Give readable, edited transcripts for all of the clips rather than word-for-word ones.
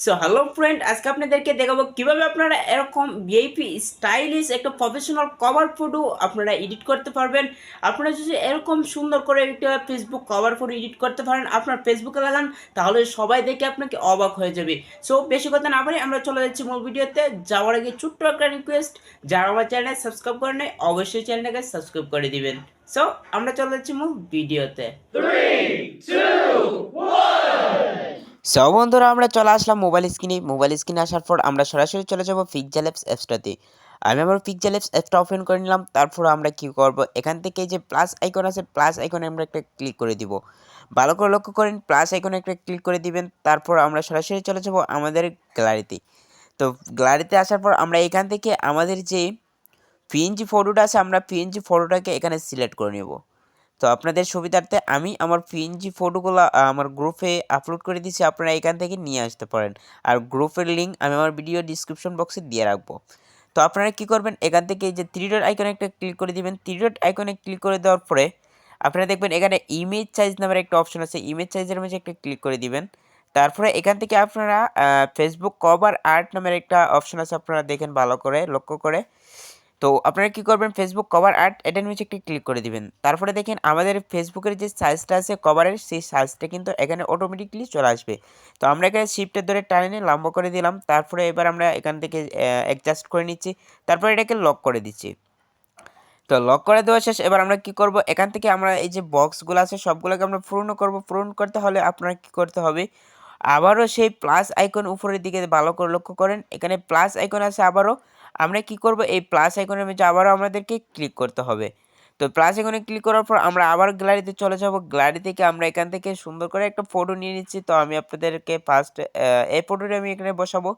So hello friend, আজকে আপনাদেরকে দেখাবো কিভাবে আপনারা এরকম ভিআইপি স্টাইলিশ একটা প্রফেশনাল কভার ফটো আপনারা এডিট করতে পারবেন। আপনারা যদি এরকম সুন্দর করে একটা ফেসবুক কভার ফটো এডিট করতে পারেন, আপনার ফেসবুকে লাগান, তাহলে সবাই দেখে আপনাকে অবাক হয়ে যাবে। সো বেশি কথা না বলে আমরা চলে যাচ্ছি মূল ভিডিওতে। যাওয়ার আগে ছোট্ট একটা রিকোয়েস্ট, যারা আমার চ্যানেল সাবস্ক্রাইব করে নেয় অবশ্যই চ্যানেলটাকে সাবস্ক্রাইব করে দিবেন। সো আমরা চলে যাচ্ছি মূল ভিডিওতে। সো বন্ধুরা, আমরা চলে আসলাম মোবাইল স্ক্রিনে আসার পর আমরা সরাসরি চলে যাব পিক্সেল অ্যাপস অ্যাপসটাতে। আমি আমার পিক্সেল অ্যাপস অ্যাপসটা ওপেন করে নিলাম। তারপর আমরা কি করব, এখান থেকে যে প্লাস আইকন আছে, প্লাস আইকনে আমরা একটা ক্লিক করে দিব। ভালো করে লক্ষ্য করেন, প্লাস আইকনে একটা ক্লিক করে দিবেন। তারপর আমরা সরাসরি চলে যাব আমাদের গ্যালারিতে। তো গ্যালারিতে আসার পর আমরা এখান থেকে আমাদের যে পিএনজি ফটোটা আছে, আমরা পিএনজি ফটোটাকে এখানে সিলেক্ট করে নেব। তো আপনাদের সুবিধার্থে আমি আমার পিএনজি ফটোগুলো আমার গ্রুপে আপলোড করে দিচ্ছি, আপনারা এখান থেকে নিয়ে আসতে পারেন। আর গ্রুপের লিঙ্ক আমি আমার ভিডিও ডিসক্রিপশন বক্সে দিয়ে রাখবো। তো আপনারা কি করবেন, এখান থেকে এই যে থ্রি ডট আইকনে একটা ক্লিক করে দিবেন। থ্রি ডট আইকনে ক্লিক করে দেওয়ার পরে আপনারা দেখবেন এখানে ইমেজ সাইজ নামের একটা অপশন আছে, ইমেজ সাইজের মধ্যে একটা ক্লিক করে দিবেন। তারপরে এখান থেকে আপনারা ফেসবুক কভার আর্ট নামের একটা অপশন আছে, আপনারা দেখেন ভালো করে লক্ষ্য করে। তো আপনারা কি করবেন, ফেসবুক কভার আর্ট এটার নিচে একটি ক্লিক করে দিবেন। তারপরে দেখেন আমাদের ফেসবুকের যে সাইজটা আছে কভারের, সেই সাইজটা কিন্তু এখানে অটোমেটিকলি চলে আসবে। তো আমরা এখানে শিফটের ধরে টানে নিয়ে লম্বা করে দিলাম। তারপরে এবার আমরা এখান থেকে অ্যাডজাস্ট করে নিচ্ছি। তারপরে এটাকে লক করে দিচ্ছি। তো লক করে দেওয়া শেষ। এবার আমরা কি করব, এখান থেকে আমরা এই যে বক্সগুলো আছে সবগুলোকে আমরা পূরণ করব। পূরণ করতে হলে আপনারা কি করতে হবে, আবারও সেই প্লাস আইকন উপরের দিকে ভালো করে লক্ষ্য করেন, এখানে প্লাস আইকন আছে। আবারও আমরা কি করব, এই প্লাস আইকনের মধ্যে আবারও আমাদেরকে ক্লিক করতে হবে। তো প্লাস আইকনে ক্লিক করার পর আমরা আবার গ্যালারিতে চলে যাব। গ্যালারি থেকে আমরা এখান থেকে সুন্দর করে একটা ফটো নিয়ে নিচ্ছি। তো আমি আপনাদেরকে ফার্স্ট এই ফটোটা আমি এখানে বসাবো।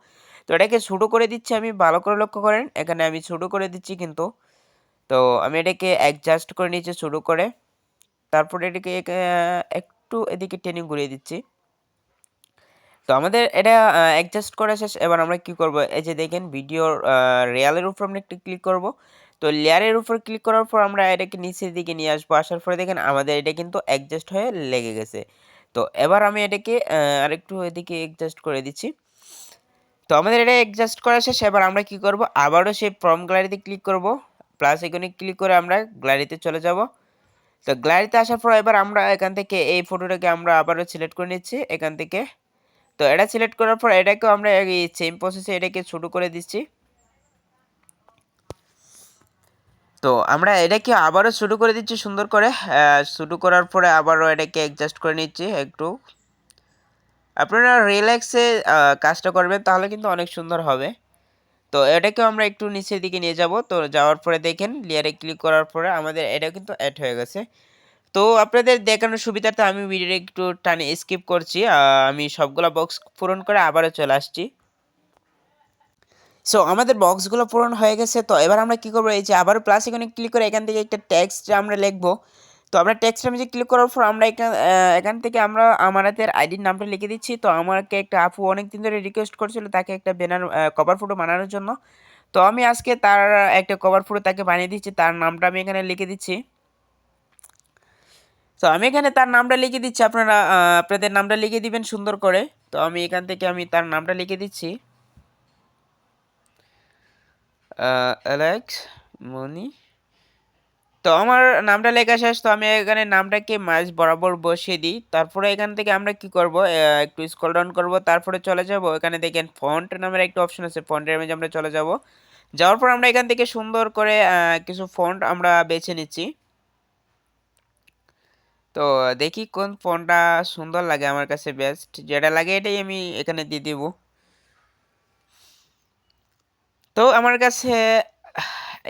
তো এটাকে ছোটো করে দিচ্ছি, আমি ভালো করে লক্ষ্য করেন, এখানে আমি ছোটো করে দিচ্ছি কিন্তু। তো আমি এটাকে অ্যাডজাস্ট করে নিচ্ছি শুরু করে। তারপরে এটাকে একটু এদিকে টেনে ঘুরিয়ে দিচ্ছি। তো আমাদের এটা অ্যাডজাস্ট করা শেষ। এবার আমরা কি করব, এই যে দেখেন ভিডিওর রিয়ালের উপর আমরা একটু ক্লিক করব। তো লেয়ারের উপর ক্লিক করার পর আমরা এটাকে নিচের দিকে নিয়ে আসবো। আসার পরে দেখেন আমাদের এটা কিন্তু অ্যাডজাস্ট হয়ে লেগে গেছে। তো এবার আমি এটাকে আরেকটু এদিকে অ্যাডজাস্ট করে দিচ্ছি। তো আমাদের এটা অ্যাডজাস্ট করা শেষ। এবার আমরা কি করব, আবারও সেই ফ্রম গ্যালারিতে ক্লিক করব। প্লাস আইকনে ক্লিক করে আমরা গ্যালারিতে চলে যাব। তো গ্যালারিতে আসার পর এবার আমরা এখান থেকে এই ফটোটাকে আমরা আবারও সিলেক্ট করে নিচ্ছি এখান থেকে। তো এটা সিলেক্ট করার পর এটাকেও আমরা এই সেম প্রসেসে এটাকে ছোটো করে দিচ্ছি। তো আমরা এটাকে আবারও শুরু করে দিচ্ছি সুন্দর করে। শুরু করার পরে আবারও এটাকে অ্যাডজাস্ট করে নিচ্ছি একটু। আপনারা রিল্যাক্সে কাজটা করবেন, তাহলে কিন্তু অনেক সুন্দর হবে। তো এটাকেও আমরা একটু নিচের দিকে নিয়ে যাব। তো যাওয়ার পরে দেখেন লেয়ারে ক্লিক করার পরে আমাদের এটা কিন্তু অ্যাড হয়ে গেছে। তো আপনাদের দেখানোর সুবিধার্থে আমি ভিডিওটা একটু টানে স্কিপ করছি। আমি সবগুলো বক্স পূরণ করে আবারও চলে আসছি। সো আমাদের বক্সগুলো পূরণ হয়ে গেছে। তো এবার আমরা কি করবো, এই যে আবারও প্লাস এখানে ক্লিক করে এখান থেকে একটা টেক্সট আমরা লিখবো। তো আমরা টেক্সটের মধ্যে ক্লিক করার পর আমরা এখান থেকে আমরা আমাদের আইডির নামটা লিখে দিচ্ছি। তো আমাকে একটা আপু অনেক দিন ধরে রিকোয়েস্ট করছিল তাকে একটা ব্যানার কভার ফটো বানানোর জন্য। তো আমি আজকে তার একটা কভার ফটো তাকে বানিয়ে দিচ্ছি। তার নামটা আমি এখানে লিখে দিচ্ছি। তো আমি এখানে তার নামটা লিখে দিচ্ছি, আপনারা আপনাদের নামটা লিখে দিবেন সুন্দর করে। তো আমি এখান থেকে আমি তার নামটা লিখে দিচ্ছি, অ্যালেক্স মনি। তো আমার নামটা লেখা শেষ। তো আমি এখানে নামটাকে মাঝ বরাবর বসিয়ে দিই। তারপরে এখান থেকে আমরা কি করব, একটু স্ক্রল ডাউন করব। তারপরে চলে যাব, এখানে দেখেন ফন্ট নামের একটা অপশন আছে, ফন্টের মধ্যে আমরা চলে যাব। যাওয়ার পর আমরা এখান থেকে সুন্দর করে কিছু ফন্ট আমরা বেছে নিচ্ছি। তো দেখি কোন ফন্টটা সুন্দর লাগে, আমার কাছে বেস্ট যেটা লাগে এটাই আমি এখানে দিয়ে দিব। তো আমার কাছে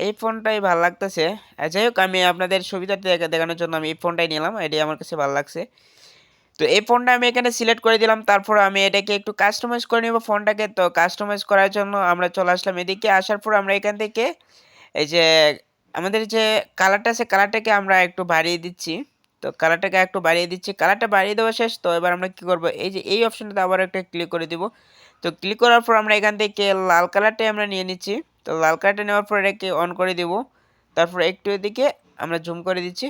এই ফোনটাই ভালো লাগতেছে। যাই হোক, আমি আপনাদের সুবিধার্থে দেখানোর জন্য আমি এই ফোনটাই নিলাম, এটাই আমার কাছে ভালো লাগছে। তো এই ফোনটা আমি এখানে সিলেক্ট করে দিলাম। তারপর আমি এটাকে একটু কাস্টমাইজ করে নেব ফোনটাকে। তো কাস্টমাইজ করার জন্য আমরা চলে আসলাম এদিকে। আসার পর আমরা এখান থেকে এই যে আমাদের যে কালারটা আছে, কালারটাকে আমরা একটু বাড়িয়ে দিচ্ছি। তো কালারটাকে একটু বাড়িয়ে দিচ্ছি, কালারটা বাড়িয়ে দেওয়া শেষ। তো এবার আমরা কি করব, এই যে এই অপশনটাতে আবার একটা ক্লিক করে দিব। তো ক্লিক করার পর আমরা এখান থেকে লাল কালারটাই আমরা নিয়ে নিচ্ছি। তো লাল কালারটা নেওয়ার পর এটাকে অন করে দিব। তারপর একটু এদিকে আমরা জুম করে দিচ্ছি।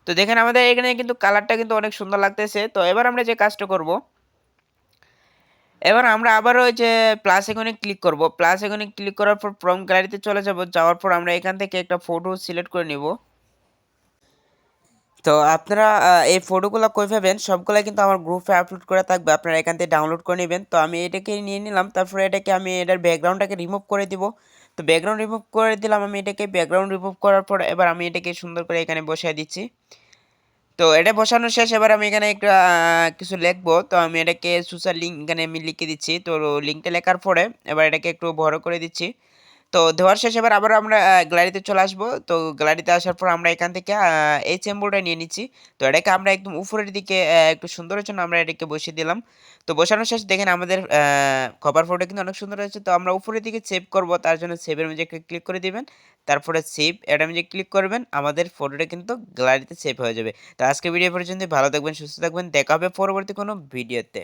তো দেখেন আমাদের এখানে কিন্তু কালারটা কিন্তু অনেক সুন্দর লাগতেছে। তো এবার আমরা যে কাজটা করব, এবার আমরা আবার ওই যে প্লাস আইকনে ক্লিক করব। প্লাস আইকনে ক্লিক করার পর ফ্রম গ্যালারিতে চলে যাব। যাওয়ার পর আমরা এখান থেকে একটা ফটো সিলেক্ট করে নিব। তো আপনারা এই ফটোগুলো কই পাবেন সবগুলা কিন্তু আমার গ্রুপে আপলোড করা থাকবে, আপনারা এখান থেকে ডাউনলোড করে নেবেন। তো আমি এটাকে নিয়ে নিলাম, তারপরে এটাকে আমি এটার ব্যাকগ্রাউন্ডটাকে রিমুভ করে দিব। তো ব্যাকগ্রাউন্ড রিমুভ করে দিলাম আমি এটাকে। ব্যাকগ্রাউন্ড রিমুভ করার পর এবার আমি এটাকে সুন্দর করে এখানে বসিয়ে দিচ্ছি। তো এটা বসানো শেষ, এবার আমি এখানে একটা কিছু লিখবো। তো আমি এটাকে সোশ্যাল লিঙ্ক এখানে আমি লিখে দিচ্ছি। তো লিঙ্কটা লেখার পরে এবার এটাকে একটু বড় করে দিচ্ছি। তো দেওয়ার শেষে এবার আবার আমরা গ্যালারিতে চলে আসবো। তো গ্যালারিতে আসার পর আমরা এখান থেকে এই সিম্বলটা নিয়ে নিচ্ছি। তো এটাকে আমরা একদম উপরের দিকে একটু সুন্দরের জন্য আমরা এটাকে বসিয়ে দিলাম। তো বসানোর শেষে দেখেন আমাদের কভার ফটোটা কিন্তু অনেক সুন্দর হয়েছে। তো আমরা উপরের দিকে সেভ করব, তার জন্য সেভের মধ্যে ক্লিক করে দিবেন। তারপরে সেভ এটা মধ্যে ক্লিক করবেন, আমাদের ফটোটা কিন্তু গ্যালারিতে সেভ হয়ে যাবে। তো আজকে ভিডিও পর্যন্ত, ভালো থাকবেন, সুস্থ থাকবেন, দেখা হবে পরবর্তী কোনো ভিডিওতে।